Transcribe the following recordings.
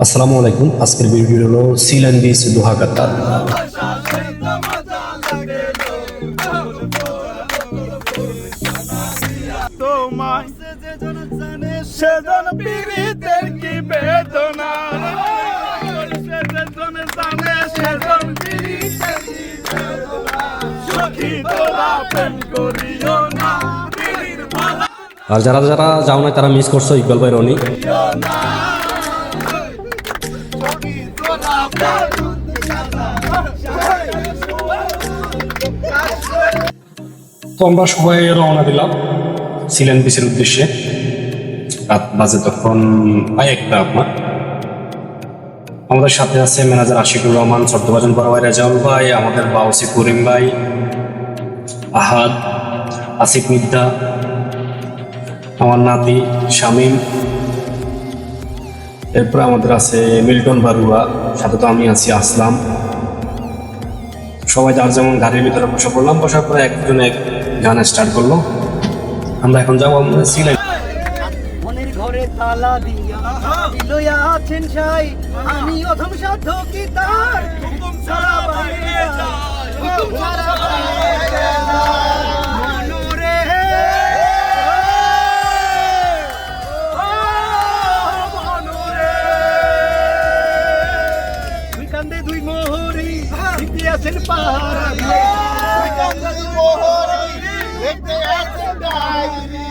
আসসালামু আলাইকুম। আজকের ভিডিও হলো সিলেন বিচ দোহা কাতার। আর যারা যারা যাও না তারা মিস করছো ইকবাল ভাই রনি। তো আমরা সবাই রওনা দিলাম সিলেন বিচের উদ্দেশ্যে। রাত বাজে তখন প্রায় একটা আপনার। আমাদের সাথে আছে ম্যানেজার আশিকুর রহমান, চট্টবাজন বড় ভাই রেজাউল ভাই, আমাদের বাউসি করিম ভাই, আহাদ, আসিফ মিদ্দা, আমার নাতি শামীম, এরপরে আমাদের আছে মিল্টন বারুয়া, সাথে তো আমি আছি আসলাম। সবাই যার যেমন গাড়ির ভিতরে বসে পড়লাম। বসার পরে একজন এক গান স্টার্ট করলো। আমরা এখন যাবো সিলেট। মনের ঘরে তালা দিয়া দিলয়া আছেন সাই, আমি অধম সাধ্য কি তার হুকুম ছাড়া বাইরে যায়, হুকুম ছাড়া বাইরে যায়। মনুরে মনুরে দুই কান্দে দুই মোহরি দিতে আছেন পাহারা, দুই কান্দে দুই মোহরি দেখতে আছেন ডাইরি।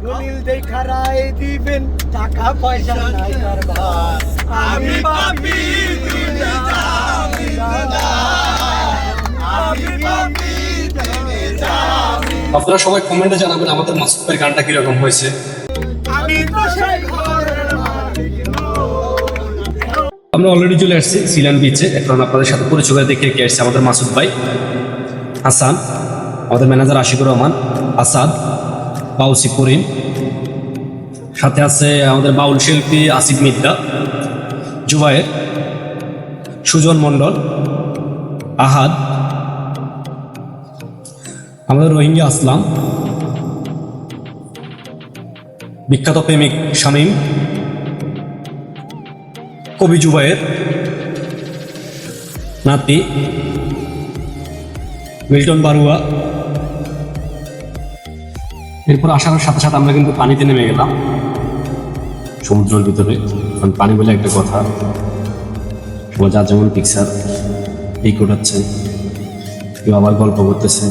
দলিল দেখা রায় দিবেন, টাকা পয়সা নাই কারবার, আমি পাপী তুমি জামি দাদা, আমি পাপী তুমি জামি। আপনারা সবাই কমেন্টে জানাবেন আমাদের মাসুদ ভাইয়ের গানটা কিরকম হয়েছে। আমি তো সেই ঘরের মালিক নই। আমরা অলরেডি চলে আসছি সিলেন বিচে। এখন আপনাদের সাথে পরিচয় করে দেখে কে আসছে আমাদের মাসুদ ভাই, হাসান, আমাদের ম্যানেজার আশিকুর রহমান, আসাদ, বাউসি করিম, সাথে আছে আমাদের বাউল শিল্পী আসিফ মিদ্দা, জুবায়ের, সুজন মণ্ডল, আহাদ, আমাদের রোহিঙ্গা আসলাম, বিখ্যাত প্রেমিক শামীম, কবি জুবায়ের, নাতি মিল্টন বারুয়া। এরপর আসার সাথে সাথে আমরা কিন্তু পানিতে নেমে গেলাম সমুদ্রের ভিতরে। কারণ পানি বলে একটা কথা, সবাই যার যেমন পিকচার এই কোটাচ্ছে, কেউ আবার গল্প করতেছে,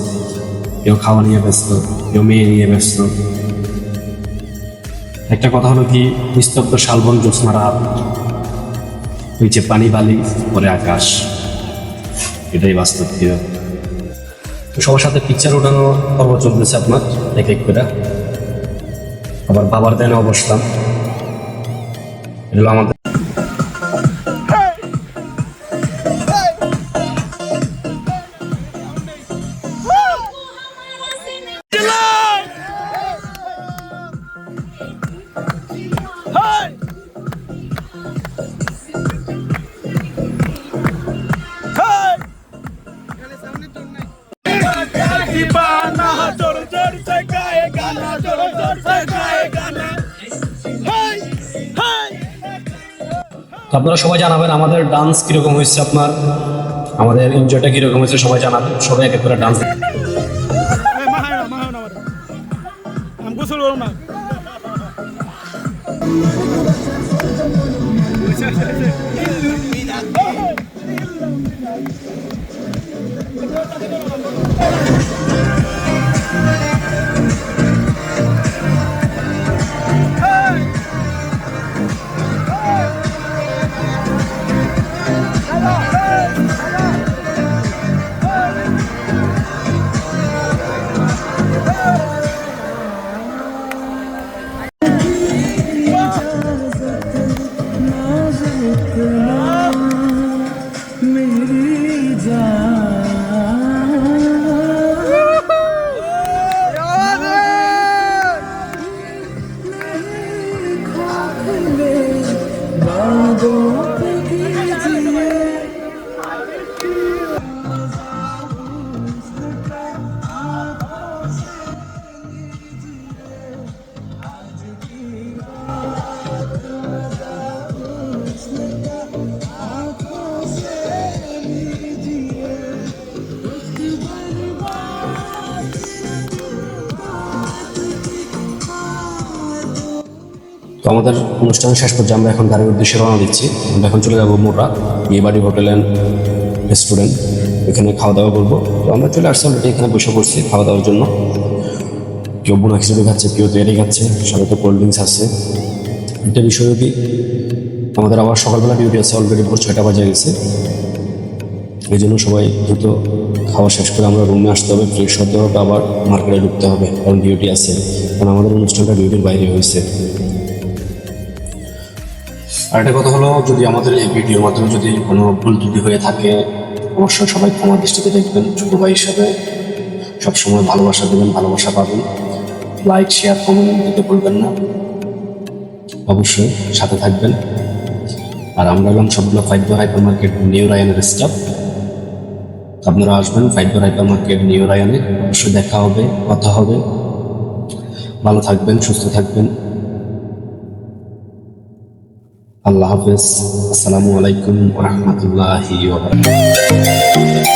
কেউ খাওয়া নিয়ে ব্যস্ত, কেউ মেয়ে নিয়ে ব্যস্ত। একটা কথা হলো কি, নিস্তব্ধ শালবন জ্যোৎস্না রাত, নিচে পানি বালি, পরে আকাশ, এটাই বাস্তব। সবার সাথে পিকচার ওঠানো পর্ব চলতেছে আপনার এক এক করে। আবার বাবার দেনে অবস্থান, এগুলো আমাদের আপনারা সবাই জানাবেন আমাদের ডান্স কিরকম হয়েছে, আপনার আমাদের এনজয়টা কিরকম হয়েছে সবাই জানাবেন। সবাই এক এক করে ডান্স আমাদের অনুষ্ঠানের শেষ পর্যায়ে আমরা এখন গাড়ির উদ্দেশ্যে রওনা দিচ্ছি। আমরা এখন চলে যাবো মোরা বিয়েবাড়ি হোটেল অ্যান্ড রেস্টুরেন্ট, এখানে খাওয়া দাওয়া করবো। তো আমরা চলে আসছি অলরেডি, এখানে বসে পড়ছি খাওয়া দাওয়ার জন্য। কেউ বোনা খিচুড়ি খাচ্ছে, কেউ তৈরি খাচ্ছে, সাথে তো কোল্ড ড্রিঙ্কস আছে। একটা বিষয় কি, আমাদের আবার সকালবেলা ডিউটি আছে, অলরেডি ভোর 6টা বাজে গেছে। এই জন্য সবাই দ্রুত খাওয়া শেষ করে আমরা রুমে আসতে হবে, ফ্রেশ হতে হবে, আবার মার্কেটে ঢুকতে হবে, কারণ ডিউটি আছে। কারণ আমাদের অনুষ্ঠানটা ডিউটির বাইরে হয়েছে। আর একটা কথা হলো, যদি আমাদের এই ভিডিওর মাধ্যমে যদি কোনো ভুল ত্রুটি হয়ে থাকে, অবশ্যই সবাই ক্ষমা দৃষ্টিতে দেখবেন। ছোটো ভাই হিসাবে সবসময় ভালোবাসা দেবেন, ভালোবাসা পাবেন। লাইক, শেয়ার, কমেন্ট দিতে ভুলবেন না, অবশ্যই সাথে থাকবেন। আর আমরা এলাম সবগুলো ফাইবার হাইপার মার্কেট নিউ রায়ানের স্টাফ। আপনারা আসবেন ফাইবার হাইপার মার্কেট নিউ রায়ানে, অবশ্যই দেখা হবে, কথা হবে। ভালো থাকবেন, সুস্থ থাকবেন। আল্লাহ হাফেজ। আসসালামু আলাইকুম ওয়া রাহমাতুল্লাহি ওয়া বারাকাতুহু।